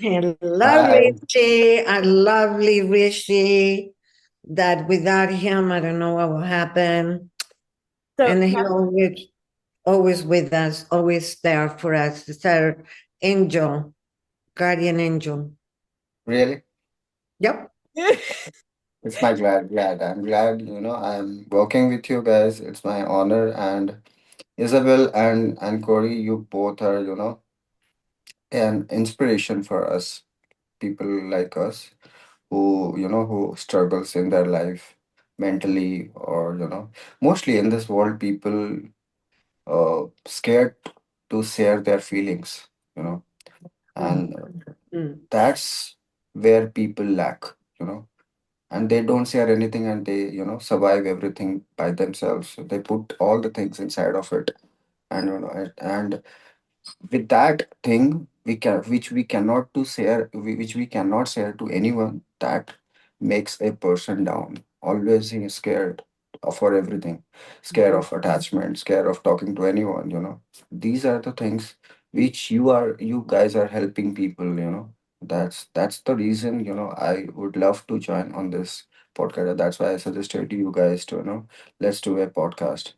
Hello, Hi. Rishi. I lovely Rishi. That without him, I don't know what will happen. So And he yeah, always with us, always there for us. It's our angel, guardian angel. Really? Yep. It's my glad. I'm glad, I'm working with you guys. It's my honor. And Isabel and Corey, you both are, an inspiration for us, people like us who struggles in their life mentally or, mostly in this world, people scared to share their feelings, you know, Mhm. and Mm. that's where people lack, you know and they don't share anything, and they survive everything by themselves. So they put all the things inside of it, and and with that thing we can which we cannot to share which we cannot share to anyone, that makes a person down. Always he is scared for everything, scared of attachment, scared of talking to anyone. These are the things which you guys are helping people. That's the reason I would love to join on this podcast. That's why I suggested you guys to let's do a podcast.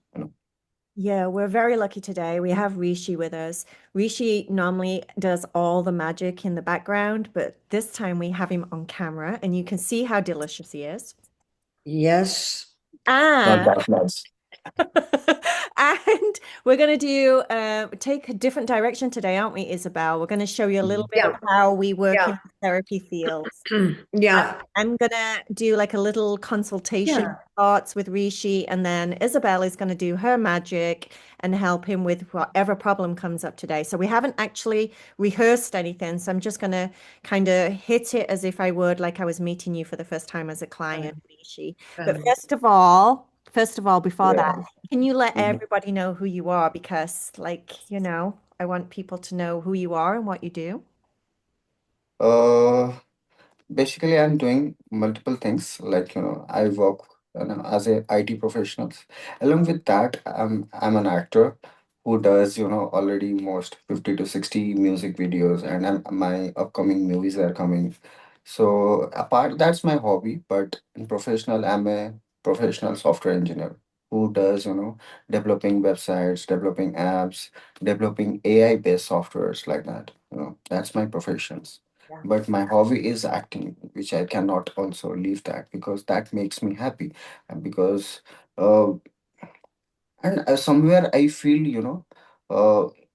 yeah, we're very lucky today. We have Rishi with us. Rishi normally does all the magic in the background, but this time we have him on camera and you can see how delicious he is. Yes. Not And that much. and we're going to do take a different direction today, aren't we, Isabel? We're going to show you a little bit of Yeah. how we work Yeah. in therapy fields. Yeah. I'm gonna do like a little consultation Yeah. thoughts with Rishi, and then Isabel is gonna do her magic and help him with whatever problem comes up today. So we haven't actually rehearsed anything, so I'm just gonna kind of hit it as if I would, like I was meeting you for the first time as a client, Rishi. But first of all, before that, Yeah. can you let Mhm. everybody know who you are? Because, I want people to know who you are and what you do. uh Basically, I'm doing multiple things. Like, I work as a IT professionals. Along with that, I'm an actor who does, already most 50 to 60 music videos, and my upcoming movies are coming. So apart, that's my hobby. But in professional, I'm a professional software engineer who does, developing websites, developing apps, developing AI-based softwares like that. That's my professions. Yeah. But my hobby is acting, which I cannot also leave that because that makes me happy. And because uh, somewhere I feel,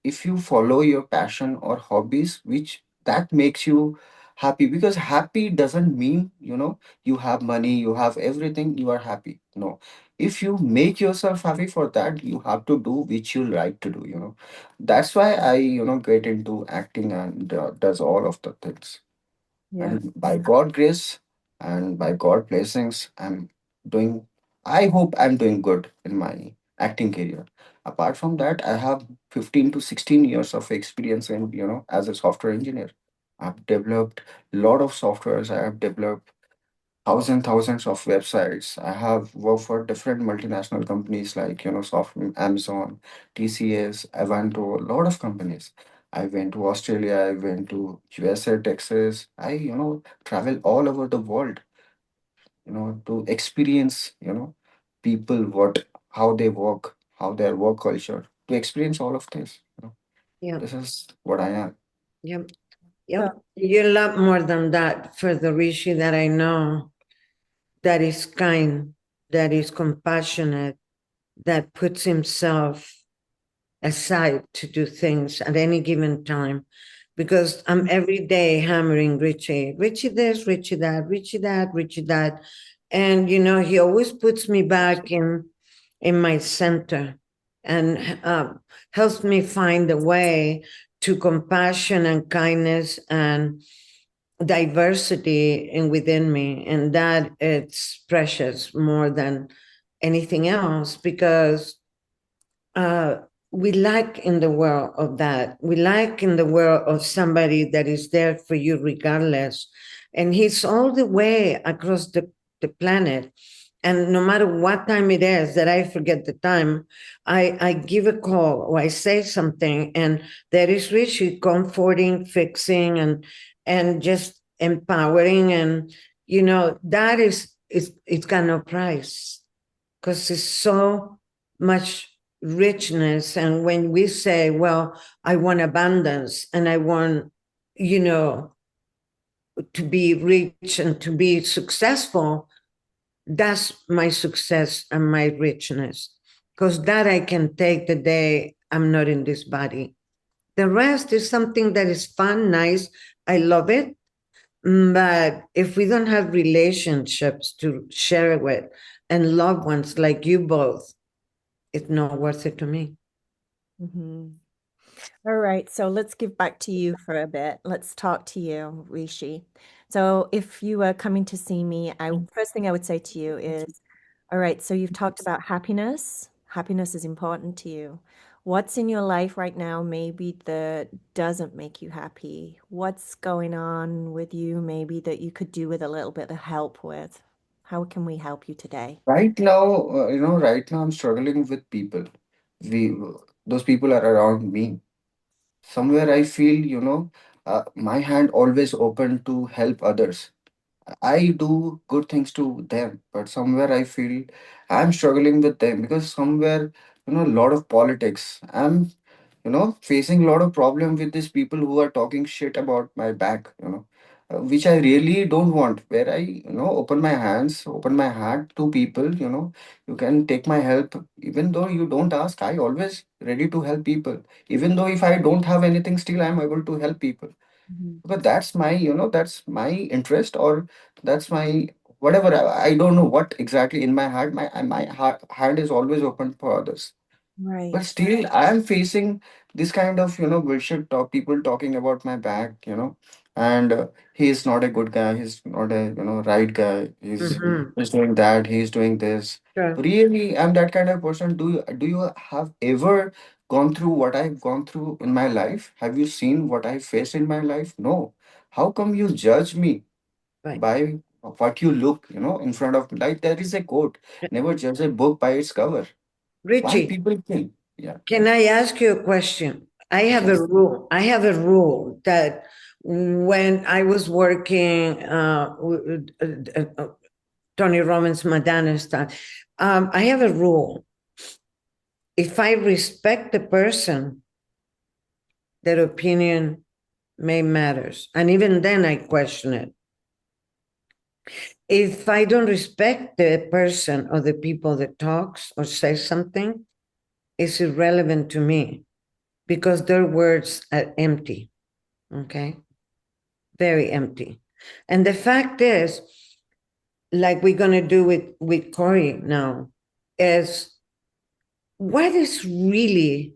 if you follow your passion or hobbies, which that makes you happy, because happy doesn't mean, you have money, you have everything, you are happy. No. If you make yourself happy, for that, you have to do which you like to do. That's why I, get into acting and does all of the things. Yeah. And by God grace and by God blessings, doing, I hope I'm doing good in my acting career. Apart from that, I have 15 to 16 years of experience in, as a software engineer. I've developed a lot of softwares. I have developed thousands of websites. I have worked for different multinational companies like, Amazon, TCS, Avanto, a lot of companies. I went to Australia, I went to USA, Texas. I, travel all over the world, to experience, people, how they work, how their work culture, to experience all of this. Yeah. This is what I am. Yep. So, Yep. You're a lot more than that for the Rishi that I know, that is kind, that is compassionate, that puts himself aside to do things at any given time. Because I'm every day hammering Richie, Richie this, Richie that, Richie that, Richie that. And he always puts me back in my center and helps me find a way to compassion and kindness and diversity in within me, and that it's precious more than anything else, because uh, we lack in the world of that. We lack in the world of somebody that is there for you regardless. And he's all the way across the planet. And no matter what time it is that I forget the time, I give a call or I say something, and that is really comforting, fixing, and just empowering. And, that it's got no price because it's so much richness. And when we say, well, I want abundance and I want, you know, to be rich and to be successful, that's my success and my richness. Because that I can take the day I'm not in this body. The rest is something that is fun, nice. I love it. But if we don't have relationships to share it with and loved ones like you both, it's not worth it to me. Mm-hmm. All right, so let's give back to you for a bit. Let's talk to you, Rishi. So if you were coming to see me, first thing I would say to you is, all right, so you've talked about happiness. Happiness is important to you. What's in your life right now maybe that doesn't make you happy? What's going on with you maybe that you could do with a little bit of help with? How can we help you today? Right now, right now I'm struggling with people. We, those people are around me. Somewhere I feel, my hand always open to help others. I do good things to them, but somewhere I feel I'm struggling with them because somewhere, a lot of politics. I'm, facing a lot of problem with these people who are talking shit about my back, which I really don't want. Where I, open my hands, open my heart to people, you can take my help. Even though you don't ask, I always ready to help people. Even though if I don't have anything, still I'm able to help people, Mhm. but that's my that's my interest, or that's my whatever. I don't know what exactly in my heart. My hand is always open for others, but Right. still I am facing this kind of bullshit talk, people talking about my back, and he's not a good guy, he's not a right guy, Mm-hmm. he's doing that, he's doing this. Sure. Really, I'm that kind of person. Do you have ever gone through what I've gone through in my life? Have you seen what I faced in my life? No. How come you judge me Right. by what you look, in front of me? Like there is a quote, never judge a book by its cover. Why Richie, people think? Yeah. can I ask you a question? I have a Yes. rule. I have a rule that when I was working with Tony Robbins, Madonna stuff, I have a rule. If I respect the person, their opinion may matters, and even then I question it. If I don't respect the person or the people that talks or says something, it's irrelevant to me because their words are empty. Okay, very empty. And the fact is, like we're gonna do with Cory now, is what is really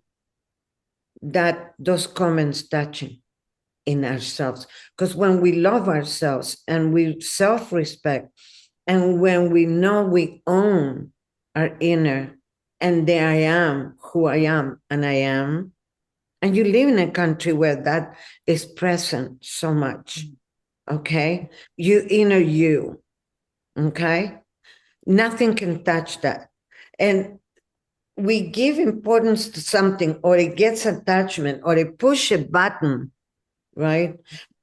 that those comments touching in ourselves? Because when we love ourselves and we self-respect, and when we know we own our inner, and there I am who I am, and I am, and you live in a country where that is present so much, okay? You inner you, okay? Nothing can touch that. And we give importance to something, or it gets attachment, or it push a button, right?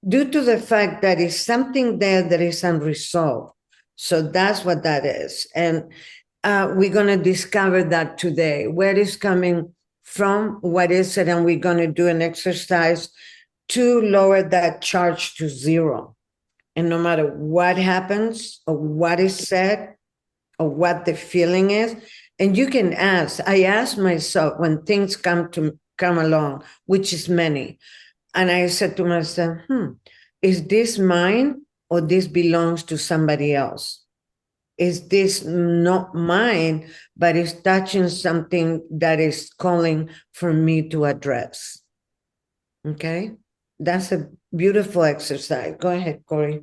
Due to the fact that it's something there that is unresolved. So that's what that is. And we're going to discover that today. Where it's coming from, what is it? And we're going to do an exercise to lower that charge to zero. And no matter what happens or what is said or what the feeling is, and you can ask. I ask myself when things come along, which is many, and I said to myself, is this mine or this belongs to somebody else? Is this not mine, but is touching something that is calling for me to address? Okay. That's a beautiful exercise. Go ahead, Cory.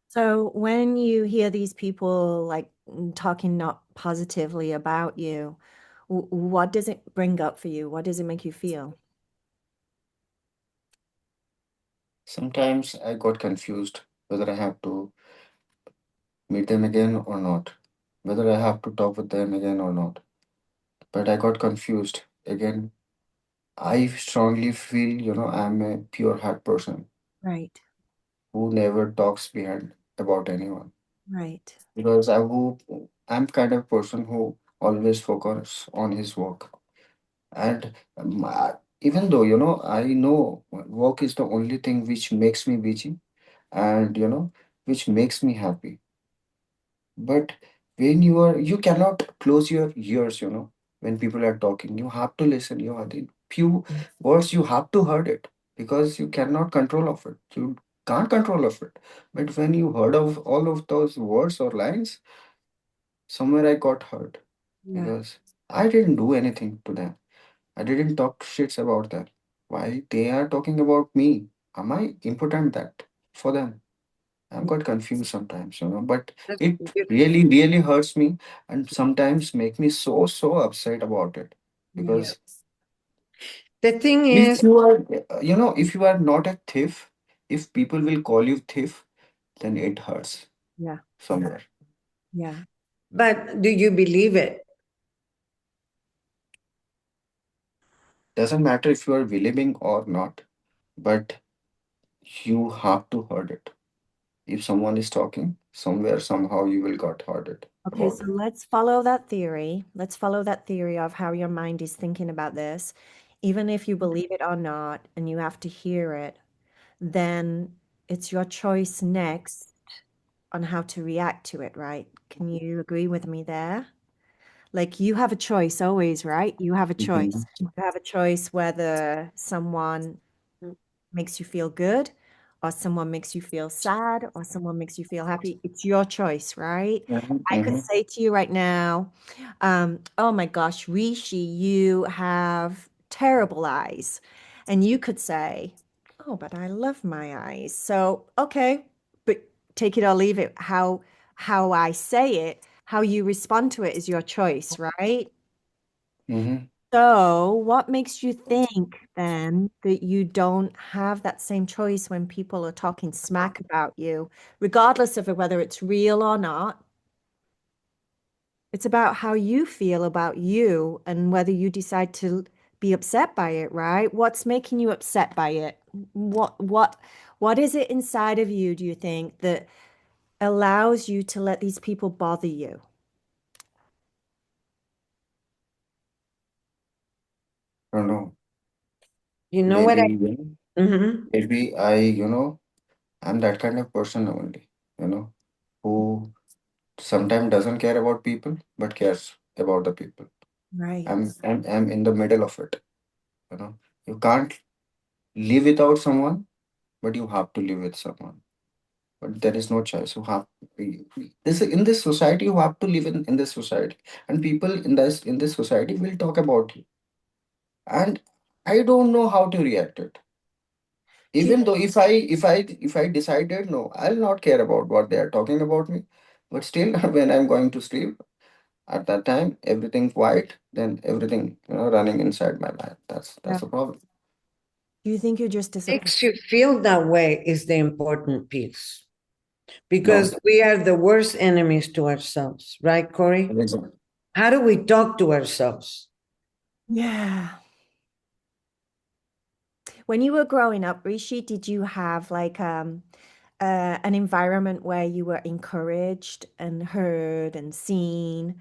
So when you hear these people like talking not positively about you, what does it bring up for you? What does it make you feel? Sometimes I got confused whether I have to meet them again or not, whether I have to talk with them again or not. But I got confused again. I strongly feel, I'm a pure heart person. Right. who never talks behind about anyone. Right. Because I'm kind of person who always focus on his work. And even though, I know work is the only thing which makes me busy and, which makes me happy. But when you cannot close your ears, when people are talking, you have to listen. You have the few words, you have to heard it because you cannot control of it. You can't control of it. But when you heard of all of those words or lines, somewhere I got hurt Yeah. because I didn't do anything to them. I didn't talk shits about them. Why they are talking about me? Am I important that for them? I'm quite confused sometimes, but That's it beautiful. really, really hurts me and sometimes make me so, so upset about it. Yeah. Yeah. Because The thing if is, you are, if you are not a thief, if people will call you thief, then it hurts Yeah. somewhere. Yeah. but do you believe it? Doesn't matter if you are believing or not, but you have to heard it. If someone is talking, somewhere, somehow you will got heard it Okay, about so it. let's follow that theory. Let's follow that theory of how your mind is thinking about this. Even if you believe it or not, and you have to hear it, then it's your choice next on how to react to it, right? Can you agree with me there? Like you have a choice always, right? You have a choice. Mhm. You have a choice whether someone makes you feel good or someone makes you feel sad or someone makes you feel happy. It's your choice, right? Mhm, I could mhm, say to you right now, oh my gosh, Rishi, you have terrible eyes. And you could say, oh, but I love my eyes. So, okay, but take it or leave it. How I say it, how you respond to it is your choice, right? mhm. So, what makes you think then that you don't have that same choice when people are talking smack about you, regardless of whether it's real or not? It's about how you feel about you and whether you decide to be upset by it, right? What's making you upset by it? What is it inside of you, do you think, that allows you to let these people bother you? I don't know. You know what Maybe, I? Mhm. maybe I'm that kind of person only, who sometimes doesn't care about people but cares about the people. Right. I'm in the middle of it, you know. You can't live without someone, but you have to live with someone. But there is no choice. You have this in this society. You have to live in this society, and people in this society will talk about you, and I don't know how to react it. Do you Even though if I decided no, I'll not care about what they are talking about me, but still when I'm going to sleep at that time everything quiet, then everything running inside my mind. That's yeah. the problem. Do you think you're just disappointed? Makes you feel that way is the important piece No, because we are the worst enemies to ourselves, right, Corey? exactly. How do we talk to ourselves? Yeah. When you were growing up, Rishi, did you have like an environment where you were encouraged and heard and seen,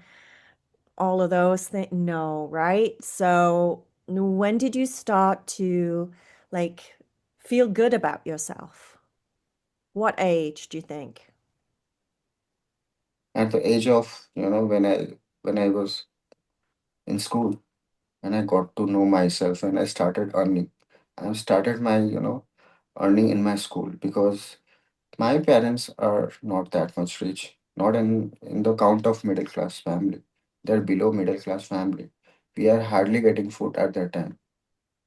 all of those things? No, right? So when did you start to like feel good about yourself? What age do you think? At the age of when I was in school, and I got to know myself and I started earning. I started my earning in my school because my parents are not that much rich, not in the count of middle class family. They're below middle class family. We are hardly getting food at that time,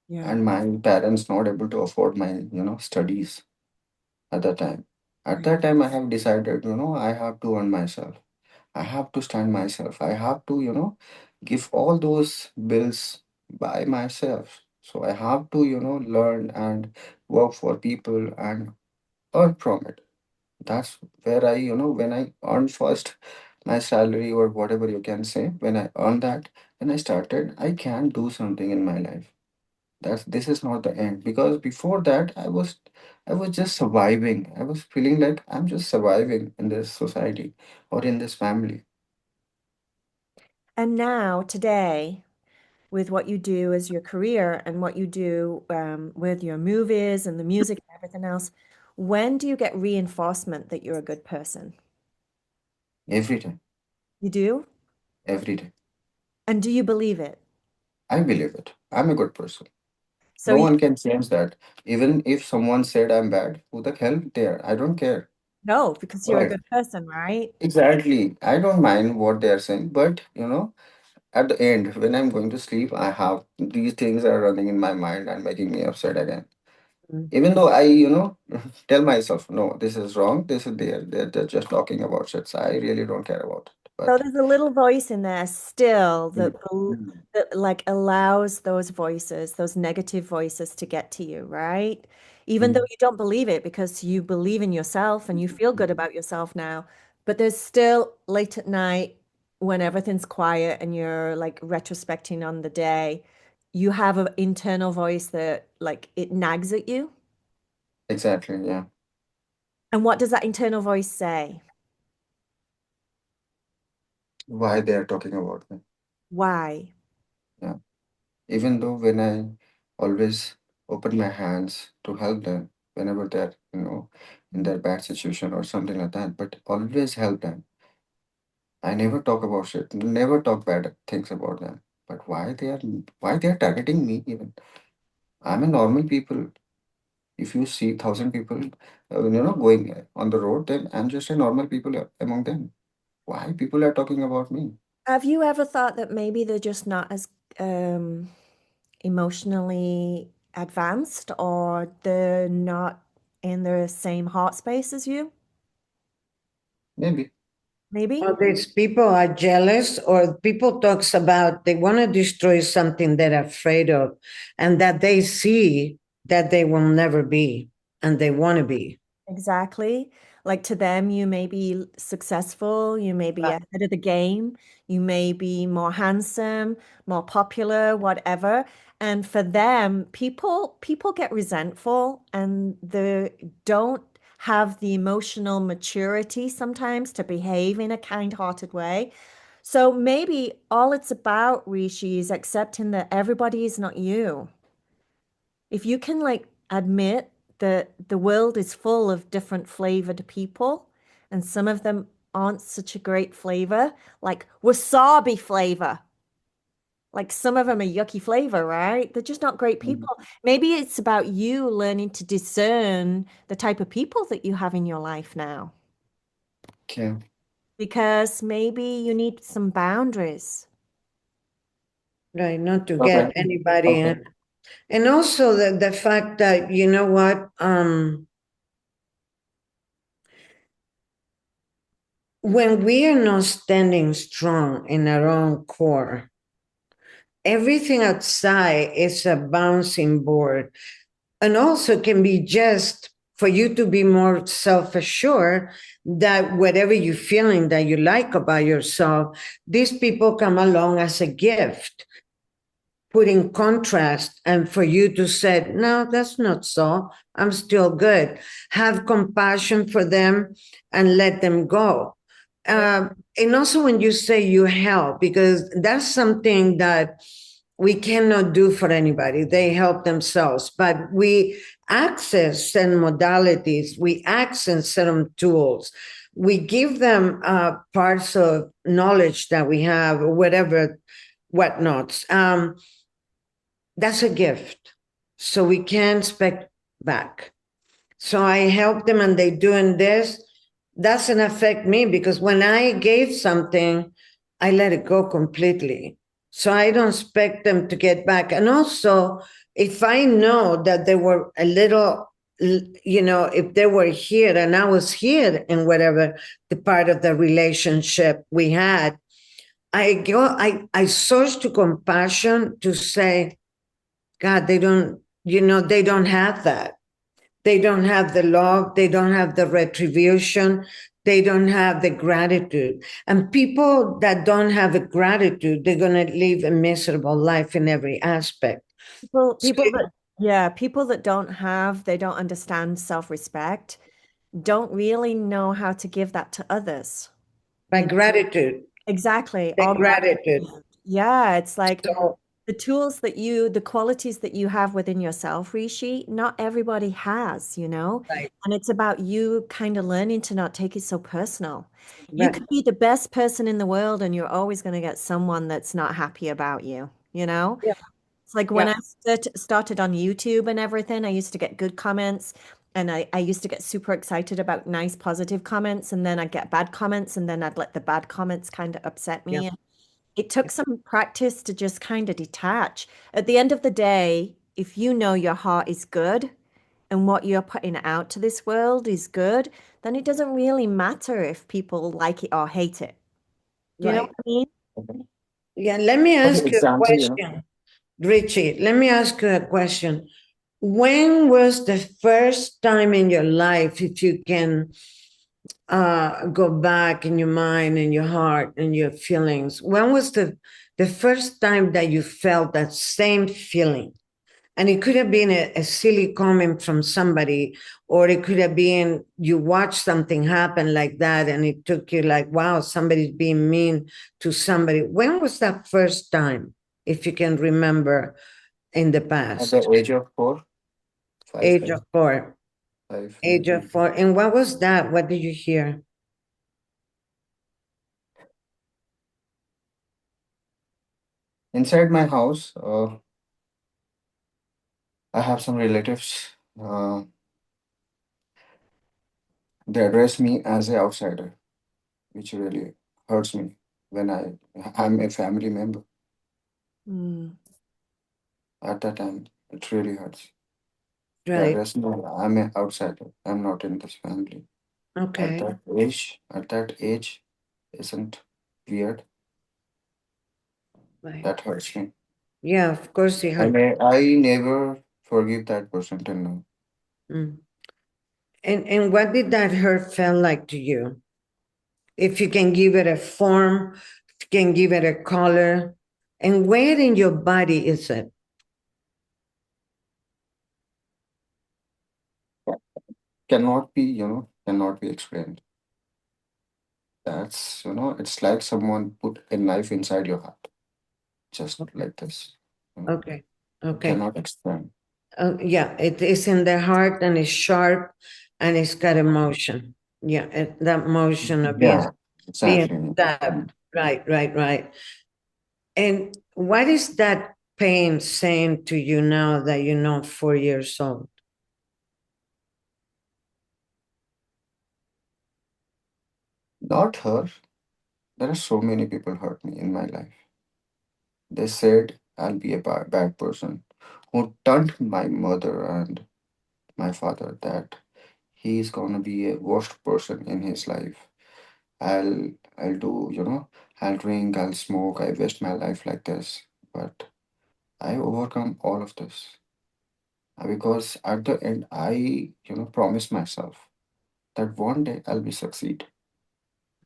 Yeah. and my parents not able to afford my studies at that time. At Right. that time, I have decided I have to earn myself. I have to stand myself. I have to give all those bills by myself. So I have to learn and work for people and earn from it. That's where when I earned first my salary or whatever you can say, when I earned that, then I started, I can do something in my life. This is not the end, because before that I was just surviving. I was feeling like I'm just surviving in this society or in this family. And now, today, with what you do as your career and what you do with your movies and the music and everything else, when do you get reinforcement that you're a good person? Every time, You do? every day. And do you believe it? I believe it. I'm a good person. So No you one can change that. Even if someone said I'm bad, who the hell there? I don't care. know because you're a Why? good person, right? Exactly. I don't mind what they are saying, but at the end, when I'm going to sleep, I have these things are running in my mind and making me upset again. Mm. Even though I, tell myself, no, this is wrong, this is there, they're just talking about shit. So I really don't care about it. So But there's a little voice in there still mm, mm, that like allows those voices, those negative voices to get to you, right? Even though mm, you don't believe it because you believe in yourself and you feel good mm, about yourself now, but there's still late at night when everything's quiet and you're like retrospecting on the day, you have an internal voice that like it nags at you. exactly, yeah. And what does that internal voice say? Why they are talking about me? Why? Yeah. Even though when I always open my hands to help them whenever they're, in their bad situation or something like that, but always help them. I never talk about shit, never talk bad things about them. But why they are targeting me even? I'm a normal people. If you see 1,000 people, going on the road, then I'm just a normal people among them. Why people are talking about me? Have you ever thought that maybe they're just not as um, emotionally advanced or they're not in the same heart space as you? Maybe. Maybe? Or these people are jealous, or people talks about they want to destroy something they're afraid of, and that they see that they will never be, and they want to be. Exactly. Like to them, you may be successful, you may be ahead of the game, you may be more handsome, more popular, whatever. And for them, people get resentful and they don't have the emotional maturity sometimes to behave in a kind-hearted way. So maybe all it's about, Rishi, is accepting that everybody is not you. If you can like admit that the world is full of different flavored people and some of them aren't such a great flavor, like wasabi flavor. Like some of them are yucky flavor, right? They're just not great Mm. people. Maybe it's about you learning to discern the type of people that you have in your life now, Okay. because maybe you need some boundaries. Right, not to Okay. get anybody Okay. in. And also the fact that, you know what, when we are not standing strong in our own core, everything outside is a bouncing board. And also can be just for you to be more self-assured that whatever you're feeling that you like about yourself, these people come along as a gift, put in contrast, and for you to say, no, that's not so, I'm still good. Have compassion for them and let them go. Yeah. And also when you say you help, because that's something that we cannot do for anybody. They help themselves, but we access certain modalities, we access certain tools, we give them parts of knowledge that we have, or whatever, whatnots. That's a gift. So we can't expect back. So I help them and they doing this. Doesn't affect me because when I gave something, I let it go completely. So I don't expect them to get back. And also, if I know that they were a little, if they were here and I was here in whatever the part of the relationship we had, I search to compassion to say, God, they don't have that. They don't have the love. They don't have the retribution. They don't have the gratitude. And people that don't have a gratitude, they're going to live a miserable life in every aspect. People that they don't understand self-respect, don't really know how to give that to others. By gratitude, Exactly. the Or gratitude. gratitude. Yeah, it's like So, the qualities that you have within yourself, Rishi, not everybody has, you know? right, And it's about you kind of learning to not take it so personal. You right. could be the best person in the world and you're always going to get someone that's not happy about you, you know? Yeah, It's like when yeah, I started on YouTube and everything, I used to get good comments and I used to get super excited about nice, positive comments. And then I'd get bad comments and then I'd let the bad comments kind of upset yeah, me. And it took some practice to just kind of detach. At the end of the day, if you know your heart is good and what you're putting out to this world is good, then it doesn't really matter if people like it or hate it. Do you know what right. I mean? Okay. Yeah, let me For ask you a example, question, Richie. Let me ask you a question. When was the first time in your life, if you can go back in your mind and your heart and your feelings, when was the first time that you felt that same feeling? And it could have been a silly comment from somebody, or it could have been you watched something happen like that and it took you like, wow, somebody's being mean to somebody. When was that first time, if you can remember in the at the past? age of 4, 5, Age maybe of 4. 5, Age maybe. of 4. And what was that? What did you hear? Inside my house, I have some relatives. They address me as an outsider, which really hurts me when I'm a family member. Mm, At that time, it really hurts. They Right. address me, I'm an outsider. I'm not in this family. Okay. At that age, isn't weird. Right. That hurts me. Yeah, of course it hurt. I never forgive that person till now. Mm. And what did that hurt feel like to you? If you can give it a form, if you can give it a color, and where in your body is it? Cannot be explained. It's like someone put a knife inside your heart, just Okay. like this. Okay. Okay. Cannot explain. Yeah, it is in the heart and it's sharp and it's got emotion. Yeah, that motion of being Yeah, being exactly. stabbed. Right, right, right. And what is that pain saying to you now that you're not 4 years old? Not her. There are so many people hurt me in my life. They said I'll be a bad person who taunt my mother and my father that he's gonna be a worst person in his life. I'll do, I'll drink, I'll smoke, I waste my life like this. But I overcome all of this because at the end I, promise myself that one day I'll be succeed.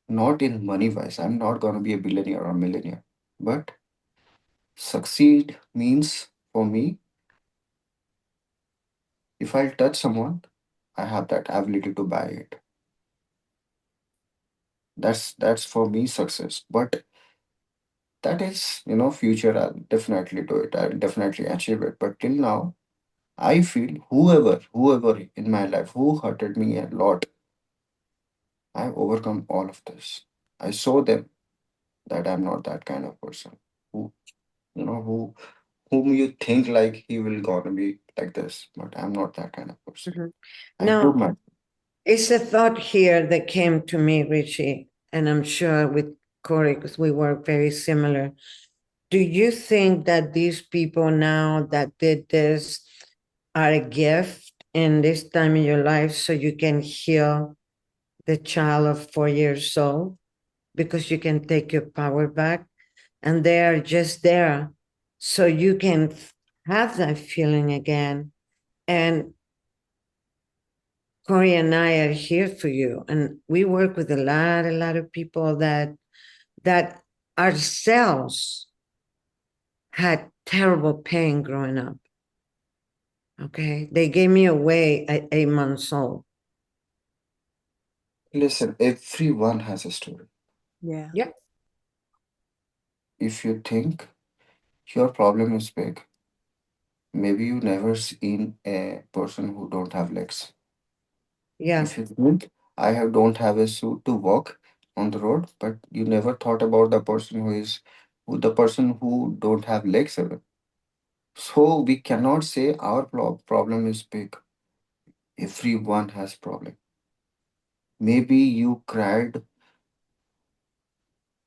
Not in money wise. I'm not gonna be a billionaire or millionaire. But succeed means for me, if I touch someone, I have that ability to buy it. That's for me success. But that is, future. I'll definitely do it. I'll definitely achieve it. But till now, I feel whoever in my life who hurted me a lot, I've overcome all of this. I saw them that I'm not that kind of person who, whom you think like he will gonna be like this, but I'm not that kind of person. Mhm. I prove Now, my it's a thought here that came to me, Richie, and I'm sure with Corey, because we work very similar. Do you think that these people now that did this are a gift in this time in your life so you can heal the child of 4 years old? Because you can take your power back and they are just there so you can have that feeling again. And Corey and I are here for you. And we work with a lot of people that ourselves had terrible pain growing up. Okay. They gave me away at 8 months old. Listen, everyone has a story. Yeah. Yeah. If you think your problem is big, maybe you never seen a person who don't have legs. Yeah. If you think don't have a suit to walk on the road, but you never thought about the person who don't have legs even. So we cannot say our problem is big. Everyone has problem. Maybe you cried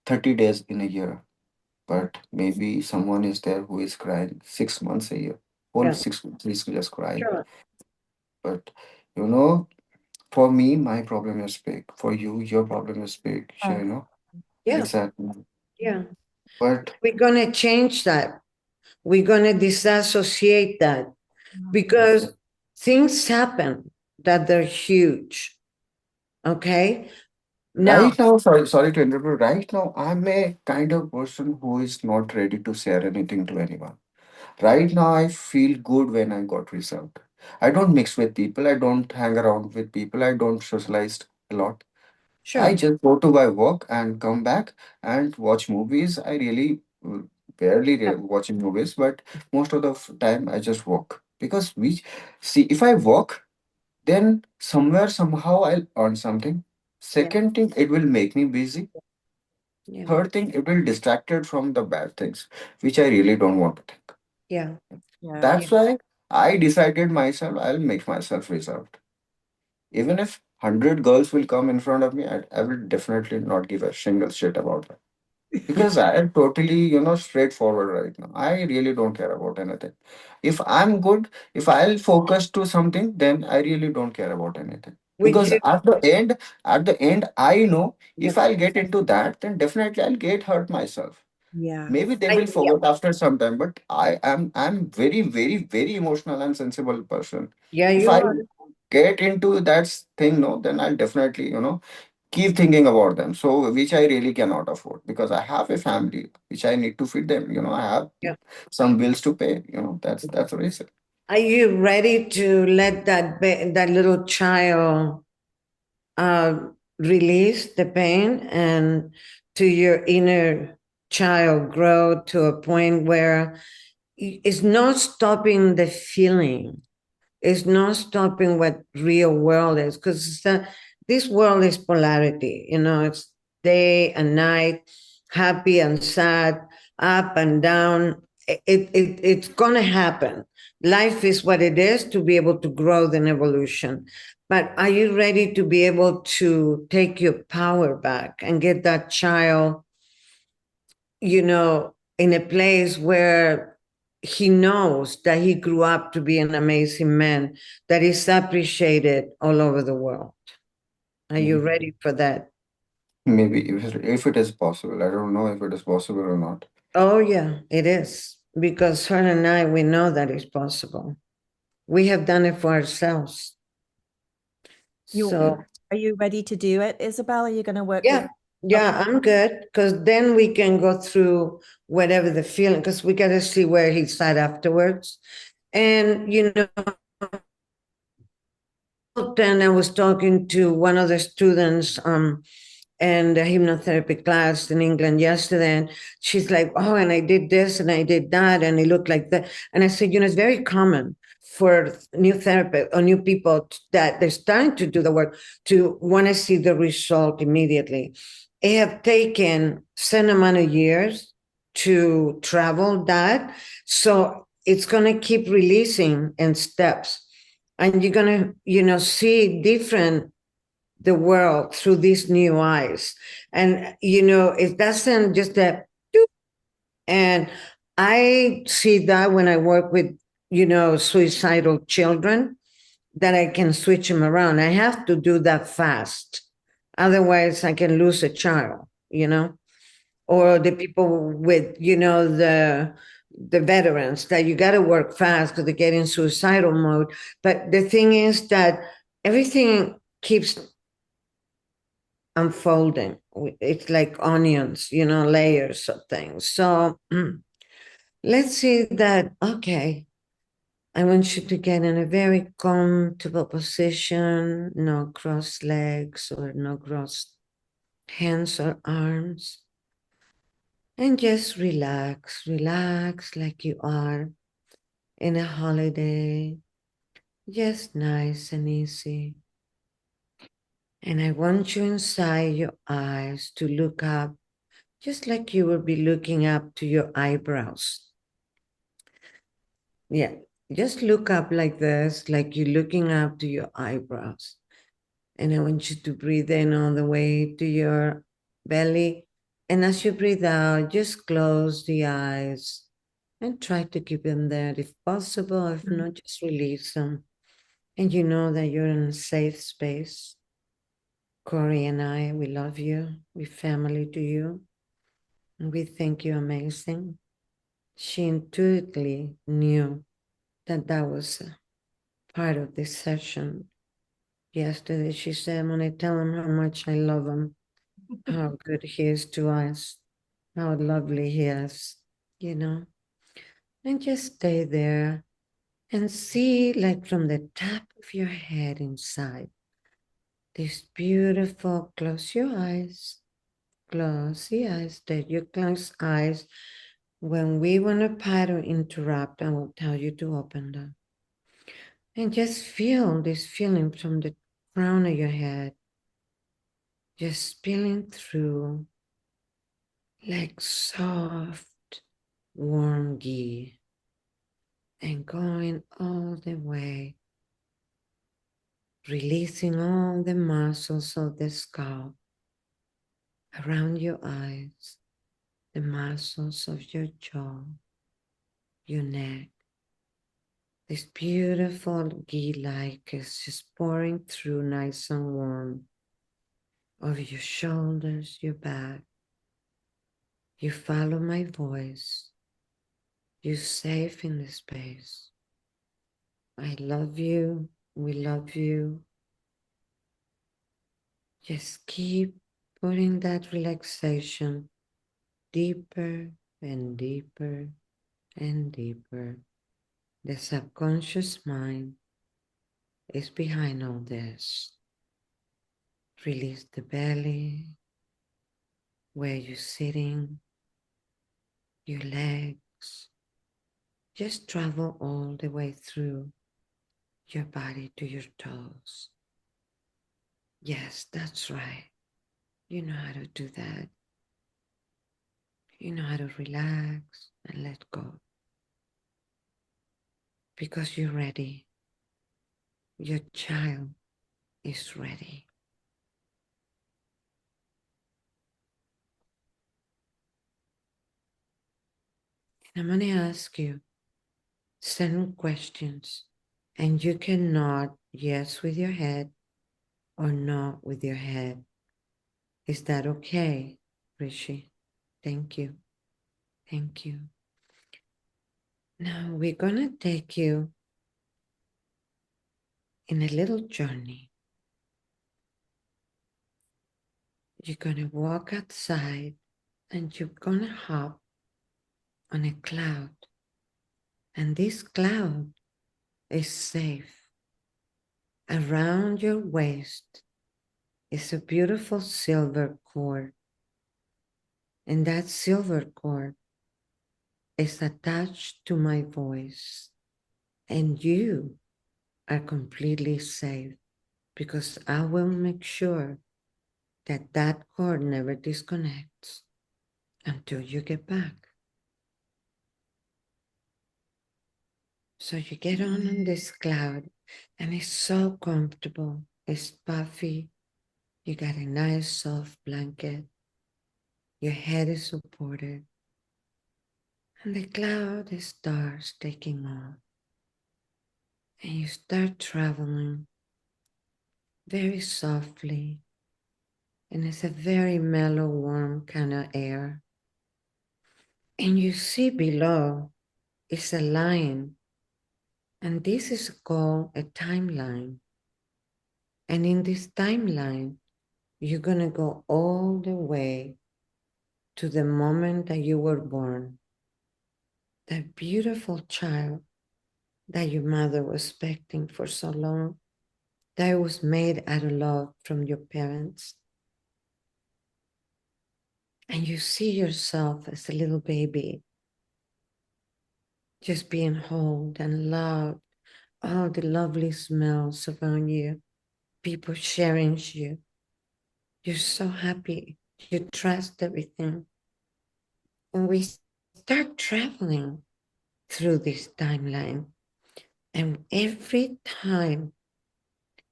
30 days in a year, but maybe someone is there who is crying 6 months a year. Whole Yeah. 6 months is just crying. Sure. But you know, for me, my problem is big. For you, your problem is big. Sure, Oh, Yeah. exactly. Yeah. But We're going to change that. We're going to disassociate that because exactly. things happen that they're huge. Okay. Now, Right now, sorry to interrupt. Right now, I'm a kind of person who is not ready to share anything to anyone. Right now, I feel good when I got reserved. I don't mix with people. I don't hang around with people. I don't socialize a lot. I sure. just go to my work and come back and watch movies. I really barely watching movies, but most of the time I just walk because we see if I walk, then somewhere somehow I'll earn something. Yeah. Second thing, it will make me busy. Yeah. Third thing, it will distracted from the bad things, which I really don't want to think. Yeah. yeah. Yeah. That's why I decided myself I'll make myself reserved. Even if 100 girls will come in front of me, I will definitely not give a single shit about that. Because I am totally, straightforward right now. I really don't care about anything. If I'm good, if I'll focus to something, then I really don't care about anything. Would Because you? at the end, I know Yeah. if I'll get into that, then definitely I'll get hurt myself. Yeah. Maybe they will Yeah. forget after some time, but I'm very, very, very emotional and sensible person. Yeah, If you I are. get into that thing, no, then I'll definitely, keep thinking about them. So, which I really cannot afford because I have a family which I need to feed them. I have Yeah. some bills to pay. That's the reason. Are you ready to let that little child uh, release the pain and to your inner child grow to a point where it's not stopping the feeling, it's not stopping what real world is, because this world is polarity, it's day and night, happy and sad, up and down. It's gonna happen. Life is what it is to be able to grow in evolution. But are you ready to be able to take your power back and get that child, in a place where he knows that he grew up to be an amazing man that is appreciated all over the world? Are you Maybe, ready for that? maybe if it is possible. I don't know if it is possible or not. Oh, yeah, it is. Because her and I, we know that it's possible. We have done it for ourselves. You So, are you ready to do it, Isabel? Are you going to work with? yeah, yeah, I'm good. Because then we can go through whatever the feeling, because we got to see where he's at afterwards. And, then I was talking to one of the students and a hypnotherapy class in England yesterday, and she's like, "Oh, and I did this and I did that, and it looked like that." And I said, "It's very common for new therapists or new people that they're starting to do the work to want to see the result immediately. It have taken certain amount of years to travel that, so it's going to keep releasing in steps, and you're going to, see different the world through these new eyes. And, it doesn't just that. And I see that when I work with, suicidal children, that I can switch them around. I have to do that fast. Otherwise, I can lose a child, or the people with, the veterans that you got to work fast because they get in suicidal mode. But the thing is that everything keeps unfolding. It's like onions, layers of things. So let's see that. Okay, I want you to get in a very comfortable position, no crossed legs or no crossed hands or arms. And just relax, relax like you are in a holiday, just nice and easy. And I want you inside your eyes to look up, just like you will be looking up to your eyebrows. Yeah, just look up like this, like you're looking up to your eyebrows. And I want you to breathe in all the way to your belly. And as you breathe out, just close the eyes and try to keep them there if possible. If not, just release them. And you know that you're in a safe space. Cory and I, we love you. We family to you. And we think you're amazing. She intuitively knew that that was part of this session. Yesterday, she said, I'm going to tell him how much I love him, how good he is to us, how lovely he is, you know. And just stay there and see, like from the top of your head inside, this beautiful, close your eyes, close the eyes, that you close eyes. When we want to part or interrupt, I will tell you to open them. And just feel this feeling from the crown of your head, just spilling through like soft, warm ghee and going all the way, releasing all the muscles of the scalp around your eyes, the muscles of your jaw, your neck. This beautiful ghee-like is just pouring through nice and warm over your shoulders, your back. You follow my voice. You're safe in this space. I love you. We love you. Just keep putting that relaxation deeper and deeper and deeper. The subconscious mind is behind all this. Release the belly, where you're sitting, your legs. Just travel all the way through your body to your toes. Yes, that's right. You know how to do that. You know how to relax and let go. Because you're ready. Your child is ready. And I'm going to ask you certain questions, and you can nod yes with your head or no with your head. Is that okay, Rishi? Thank you. Thank you. Now we're going to take you in a little journey. You're going to walk outside and you're going to hop on a cloud. And this cloud is safe. Around your waist is a beautiful silver cord. And that silver cord is attached to my voice. And you are completely safe because I will make sure that that cord never disconnects until you get back. So you get on this cloud and it's so comfortable. It's puffy. You got a nice soft blanket. Your head is supported. And the cloud starts taking off. And you start traveling very softly. And it's a very mellow, warm kind of air. And you see below is a line. And this is called a timeline. And in this timeline, you're going to go all the way to the moment that you were born. That beautiful child that your mother was expecting for so long, that it was made out of love from your parents. And you see yourself as a little baby, just being held and loved, all the lovely smells around you, people sharing you. You're so happy. You trust everything. And we start traveling through this timeline. And every time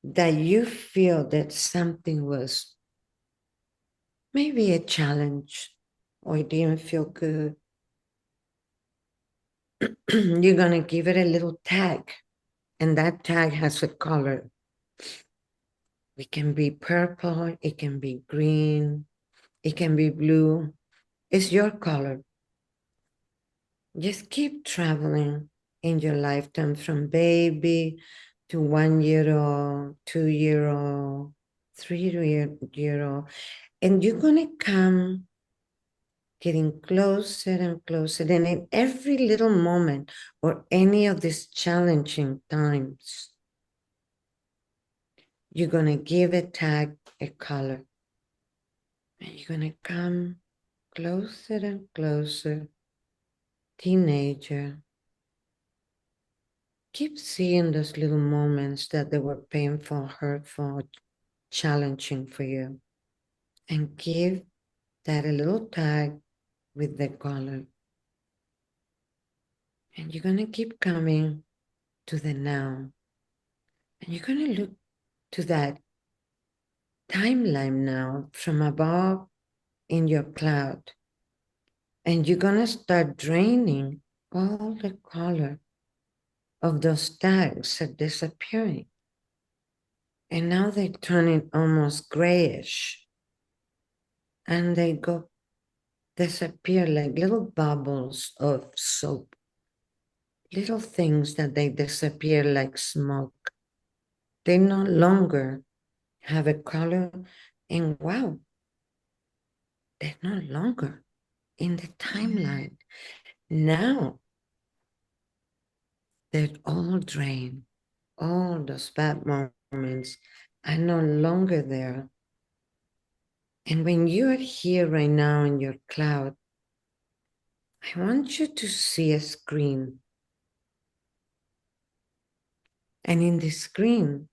that you feel that something was maybe a challenge or it didn't feel good, you're going to give it a little tag. And that tag has a color. It can be purple, it can be green, it can be blue. It's your color. Just keep traveling in your lifetime from baby to 1 year old, 2 year old, 3 year old. And you're going to come getting closer and closer. And in every little moment or any of these challenging times, you're going to give a tag a color. And you're going to come closer and closer. Teenager. Keep seeing those little moments that they were painful, hurtful, challenging for you. And give that a little tag with the color. And you're going to keep coming to the now. And you're going to look to that timeline now from above in your cloud. And you're going to start draining all the color of those tags are disappearing. And now they're turning almost grayish. And they go disappear like little bubbles of soap. Little things that they disappear like smoke. They no longer have a color. And wow, they're no longer in the timeline. Now they're all drained. All those bad moments are no longer there. And when you are here right now in your cloud, I want you to see a screen. And in the screen,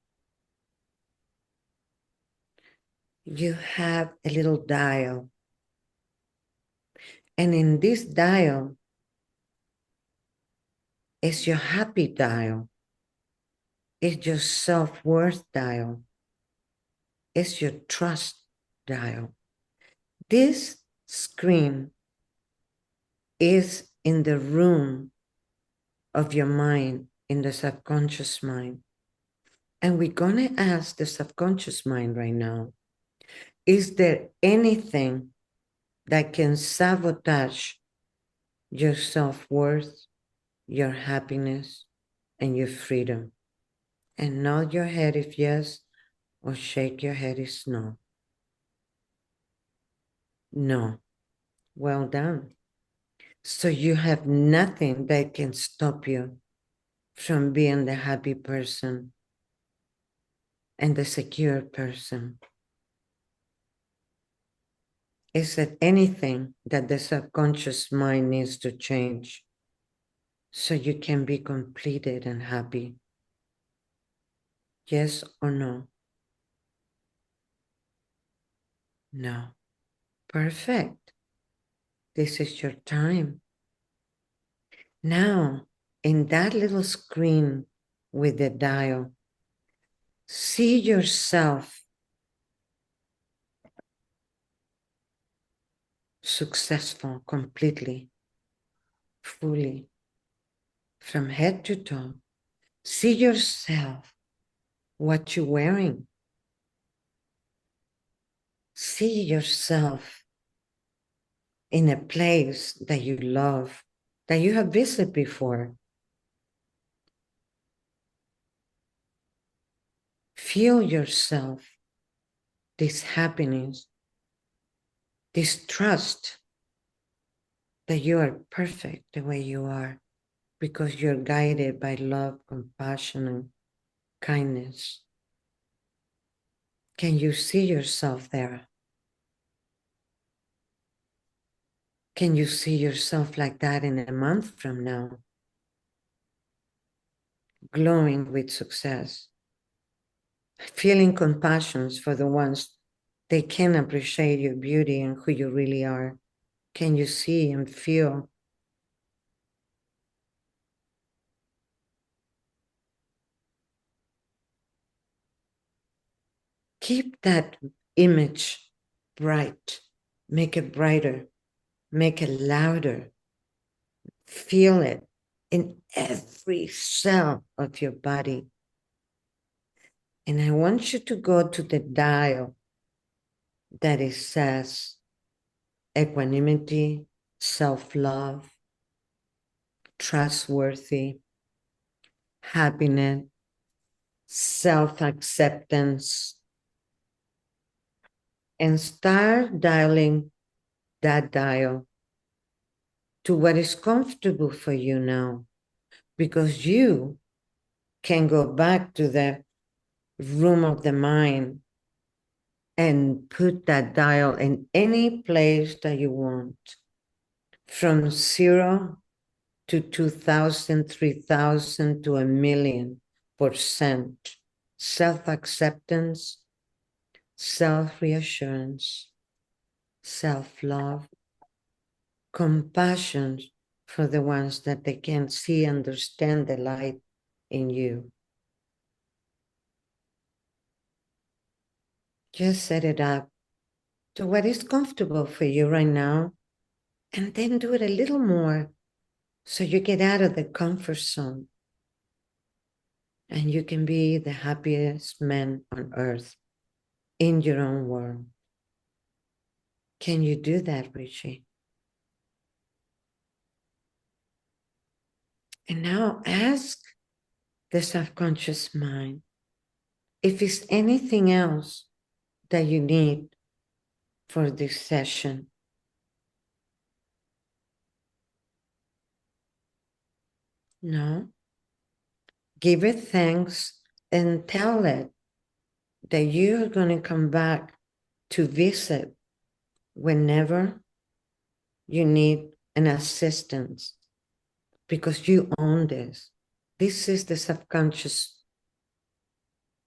you have a little dial. And in this dial is your happy dial. It's your self-worth dial. It's your trust dial. This screen is in the room of your mind, in the subconscious mind. And we're going to ask the subconscious mind right now, is there anything that can sabotage your self-worth, your happiness, and your freedom? And nod your head if yes, or shake your head if no. No. Well done. So you have nothing that can stop you from being the happy person and the secure person. Is there anything that the subconscious mind needs to change so you can be completed and happy? Yes or no? No. Perfect. This is your time. Now, in that little screen with the dial, see yourself successful completely, fully, from head to toe. See yourself, what you're wearing. See yourself in a place that you love, that you have visited before. Feel yourself, this happiness, this trust that you are perfect the way you are. because you're guided by love, compassion, and kindness. Can you see yourself there? Can you see yourself like that in a month from now? Glowing with success, feeling compassion for the ones they can appreciate your beauty and who you really are. Can you see and feel? Keep that image bright, make it brighter, make it louder. Feel it in every cell of your body. And I want you to go to the dial that it says equanimity, self-love, trustworthy, happiness, self-acceptance, and start dialing that dial to what is comfortable for you now, because you can go back to the room of the mind and put that dial in any place that you want, from 0 to 2,000, 3,000 to 1,000,000%. Self-acceptance, self-reassurance, self-love, compassion for the ones that they can't see, understand the light in you. Just set it up to what is comfortable for you right now, and then do it a little more so you get out of the comfort zone and you can be the happiest man on earth in your own world. Can you do that, Richie? And now ask the subconscious mind if it's anything else that you need for this session. No? Give it thanks and tell it that you're going to come back to visit whenever you need an assistance, because you own this. This is the subconscious,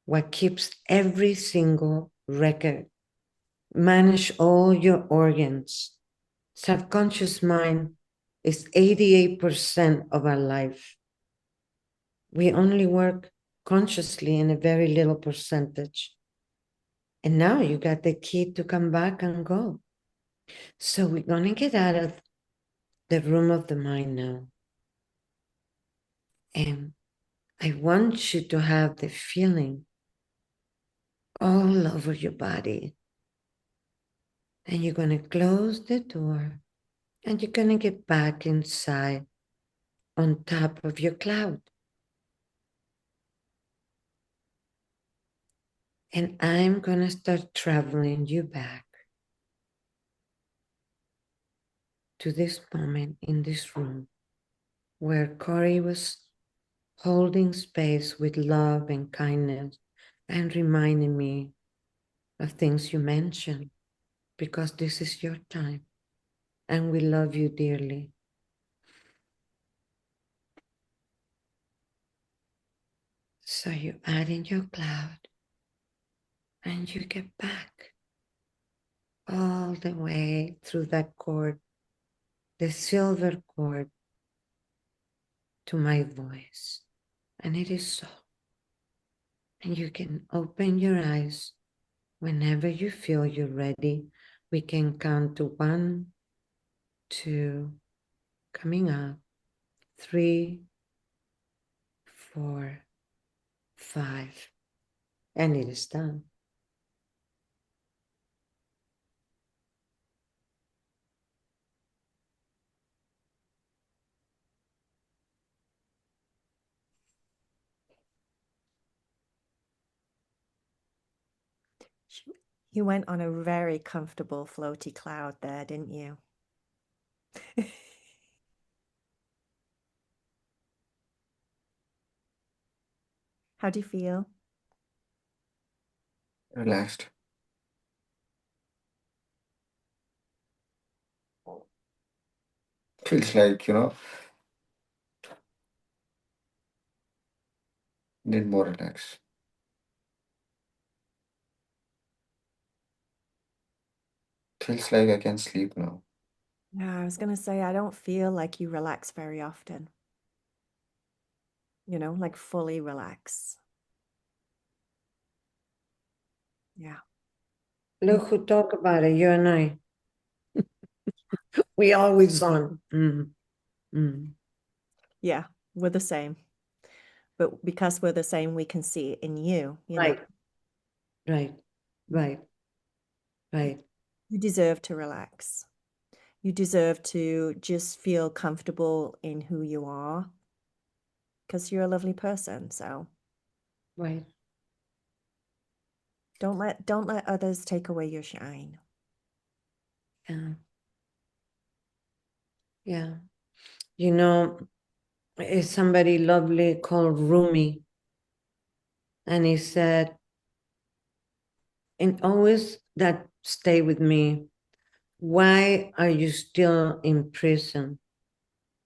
what keeps every single record. Manage all your organs. Subconscious mind is 88% of our life. We only work consciously in a very little percentage. And now you got the key to come back and go. So we're going to get out of the room of the mind now. And I want you to have the feeling all over your body. And you're going to close the door and you're going to get back inside on top of your cloud. And I'm going to start traveling you back to this moment in this room where Cory was holding space with love and kindness and reminding me of things you mentioned, because this is your time and we love you dearly. So you add in your cloud and you get back all the way through that cord, the silver cord, to my voice. And it is so. And you can open your eyes whenever you feel you're ready. We can count to 1, 2, coming up, 3, 4, 5, and it is done. You went on a very comfortable floaty cloud there, didn't you? How do you feel? Relaxed. Feels like, need more relax. Feels like I can sleep now. Yeah, I was going to say, I don't feel like you relax very often, like fully relax. Yeah. Look who talk about it, you and I. We always on. Yeah, we're the same. But because we're the same, we can see it in you. Right, right, right, right. You deserve to relax. You deserve to just feel comfortable in who you are because you're a lovely person. So Right. don't let others take away your shine. Yeah. Yeah. You know, is somebody lovely called Rumi, and he said, and always that stay with me. Why are you still in prison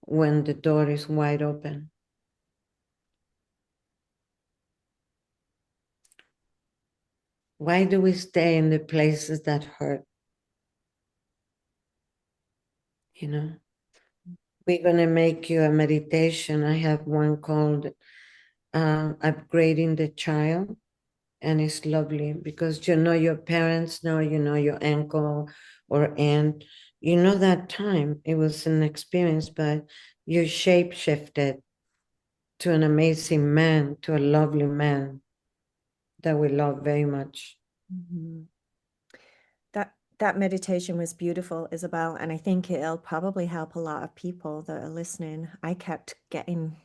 when the door is wide open? Why do we stay in the places that hurt? You know, we're going to make you a meditation. I have one called Upgrading the Child. And it's lovely because you know your parents know, you know your uncle or aunt. You know that time it was an experience, but you shape shifted to an amazing man, to a lovely man that we love very much. Mhm. That meditation was beautiful, Isabel, and I think it'll probably help a lot of people that are listening. I kept getting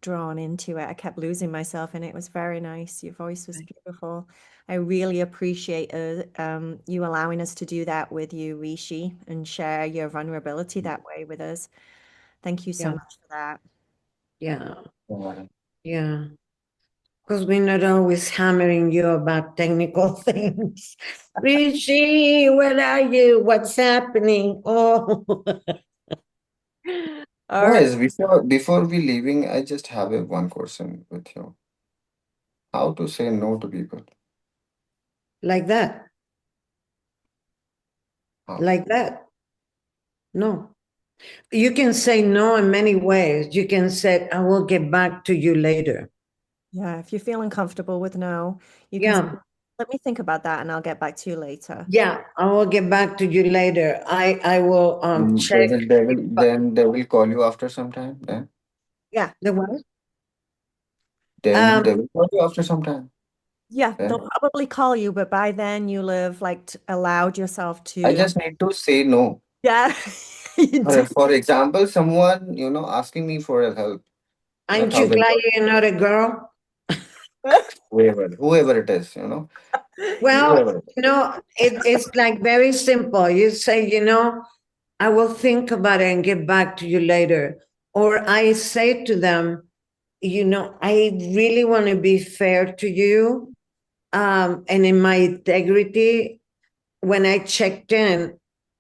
drawn into it. I kept losing myself and it was very nice. Your voice was Right. beautiful. I really appreciate you allowing us to do that with you, Rishi, and share your vulnerability that way with us. Thank you so Yeah, much for that. yeah, Yeah. yeah. Because we're not always hammering you about technical things. Rishi, where are you? What's happening? Oh, All right. Guys, before we leaving, I just have a one question with you. How to say no to people? like that, How? like that. No. You can say no in many ways. You can say, I will get back to you later. Yeah, if you're feeling comfortable with no, you can say, Yeah. let me think about that and I'll get back to you later. Yeah. I will get back to you later. I will check if Then they will call you after some time. Then Yeah. the what? then Um they will call you after some time. Yeah, Then they'll probably call you, but by then you'll have like allowed yourself I to. just need to say no. Yeah, you do. For example, someone asking me for a help, a aren't you thousand glad dollars, you're not a girl? whoever it is, You, Well, whoever. it's like very simple. You say, I will think about it and get back to you later. Or I say to them, I really want to be fair to you. And in my integrity, when I checked in,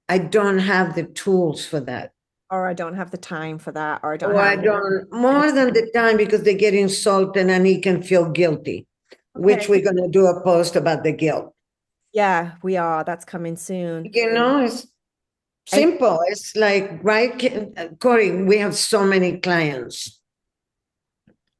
I don't have the tools for that. or I don't have the time for that, or I don't Or I have. don't, more than the time because they get insulted and he can feel guilty, which Okay. we're going to do a post about the guilt. Yeah, we are. That's coming soon. It's I simple. It's like, right, Cory, we have so many clients.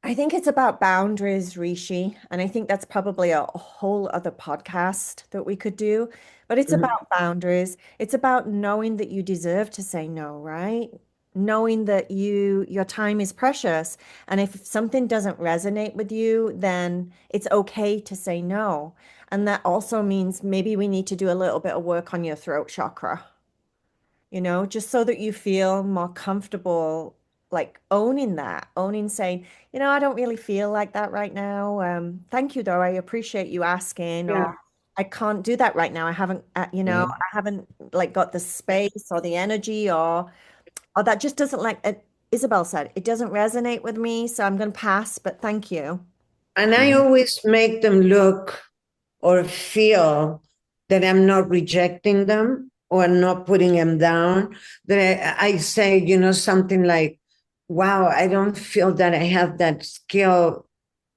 I think it's about boundaries, Rishi, and I think that's probably a whole other podcast that we could do. But it's Mhm. about boundaries. It's about knowing that you deserve to say no, right? Knowing that your time is precious, and if something doesn't resonate with you, then it's okay to say no. And that also means maybe we need to do a little bit of work on your throat chakra, just so that you feel more comfortable, like owning saying, I don't really feel like that right now. Thank you though. I appreciate you asking, or Yeah, I can't do that right now. I haven't, Mhm. I haven't like got the space or the energy or that just doesn't like Isabel said, it doesn't resonate with me. So I'm going to pass, but thank you. And I always make them look or feel that I'm not rejecting them or not putting them down. That I say, something like, wow, I don't feel that I have that skill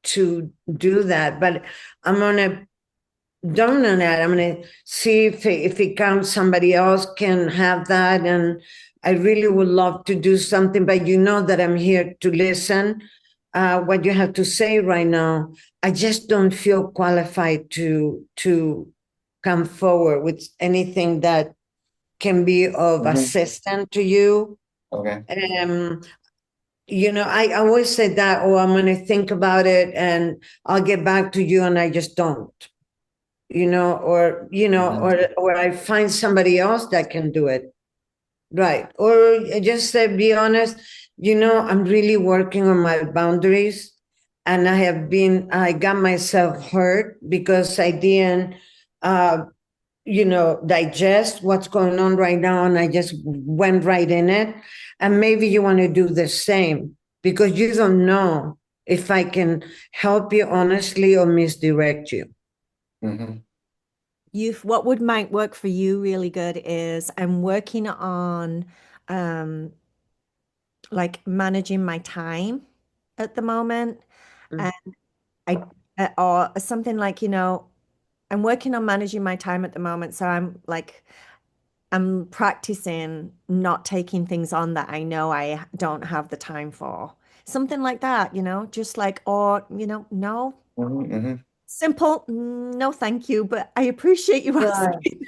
to do that, but I'm going to dawn on that. I'm going to see if it counts, somebody else can have that. And I really would love to do something, but you know that I'm here to listen. What you have to say right now, I just don't feel qualified to come forward with anything that can be of assistance to you. Okay. Um, I always say that, oh, I'm going to think about it and I'll get back to you, and I just don't. Or I find somebody else that can do it. Right. Or just say, be honest, I'm really working on my boundaries. And I got myself hurt because I didn't, digest what's going on right now. And I just went right in it. And maybe you want to do the same because you don't know if I can help you honestly or misdirect you. What would might work for you really good is I'm working on like managing my time at the moment. Mm. And I or something like, I'm working on managing my time at the moment. So I'm practicing not taking things on that I know I don't have the time for. Something like that, just like, or, no, simple, no, thank you, but I appreciate you Right. asking.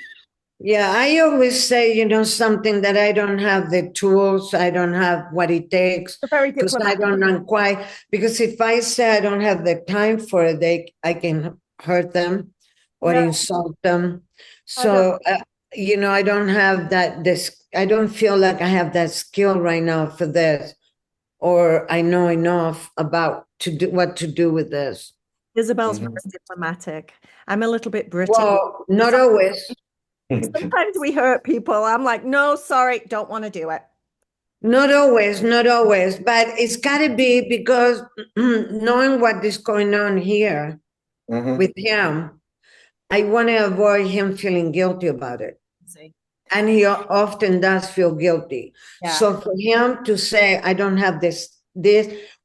Yeah, I always say, something that I don't have the tools, I don't have what it takes, You're very because I diplomatic. don't know quite. Because if I say I don't have the time for it, I can hurt them or No, insult them. I don't. So, I don't have I don't feel like I have that skill right now for this, or I know enough about what to do with this. Isabel's very diplomatic. I'm a little bit British. Well, not always. Sometimes we hurt people. I'm like, no, sorry, don't want to do it. Not always, not always, but it's got to be because knowing what is going on here with him, I want to avoid him feeling guilty about it. See. And he often does feel guilty. Yeah. So for him to say, I don't have this,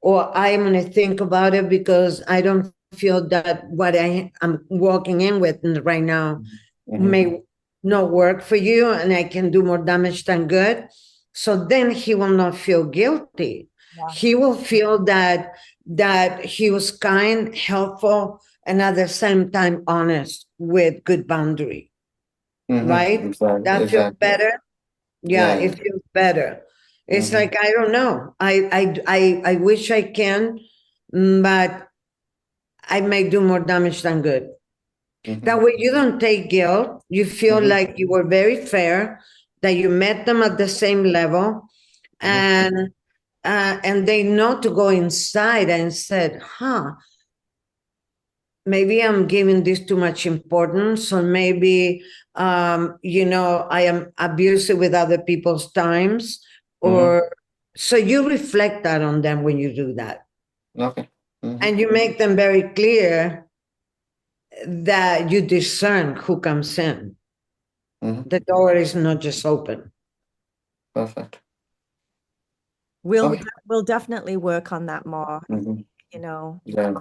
or I'm going to think about it because I don't feel that what I'm walking in with right now may not work for you and I can do more damage than good. So then he will not feel guilty. Yeah. He will feel that he was kind, helpful, and at the same time honest with good boundary. Right? Exactly. That feels Exactly. better. Yeah, Yeah. it feels better. It's like I don't know. I wish I can, but I may do more damage than good. That way you don't take guilt. You feel like you were very fair, that you met them at the same level, and they know to go inside and said, maybe I'm giving this too much importance, or maybe I am abusive with other people's times, or so you reflect that on them when you do that. Okay. And you make them very clear that you discern who comes in. The door is not just open. Perfect. We'll Okay. we'll definitely work on that more. Yeah.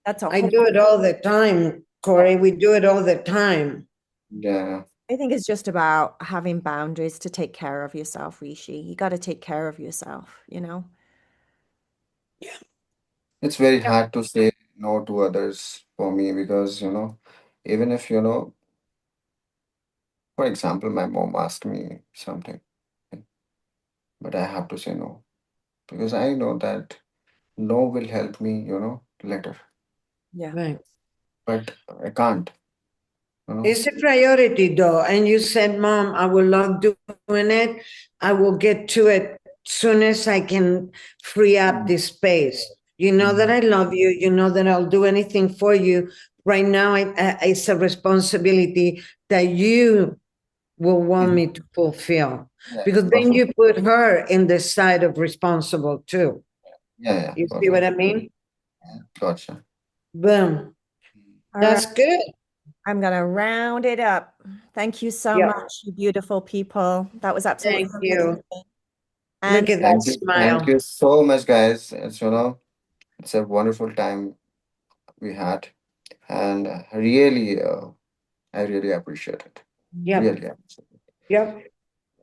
That's a I whole. do it all the time, Cory. We do it all the time. Yeah. I think it's just about having boundaries to take care of yourself, Rishi. You got to take care of yourself. It's very hard to say no to others for me because, even if, for example, my mom asked me something, but I have to say no because I know that no will help me, later, Yeah. Right. but I can't, It's a priority, though. And you said, Mom, I will love doing it. I will get to it soon as I can free up this space. You know that I love you. You know that I'll do anything for you. Right now, it's a responsibility that you will want me to fulfill. Yeah, Because then perfect. you put her in the side of responsible, too. Yeah, You see what perfect. I mean? Gotcha. Boom. All That's right. good. I'm going to round it up. Thank you so Yep. much, you beautiful people. That was absolutely Thank you. amazing. And Look at that Thank you. Thank smile. you so much, guys. It's a wonderful time we had, and I really appreciate it. Yep. Really appreciate it. Yep.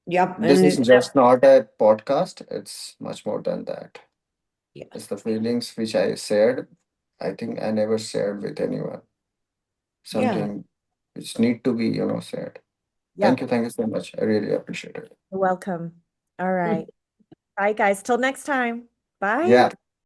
Yep. This And is it's just not a podcast, it's much more than that. yeah. It's the feelings which I shared. I think I never shared with anyone. Yeah. Something which need to be, shared. yep, Thank you so much. I really appreciate it. you're welcome. All right. Bye, guys. Till next time. Bye. Yeah.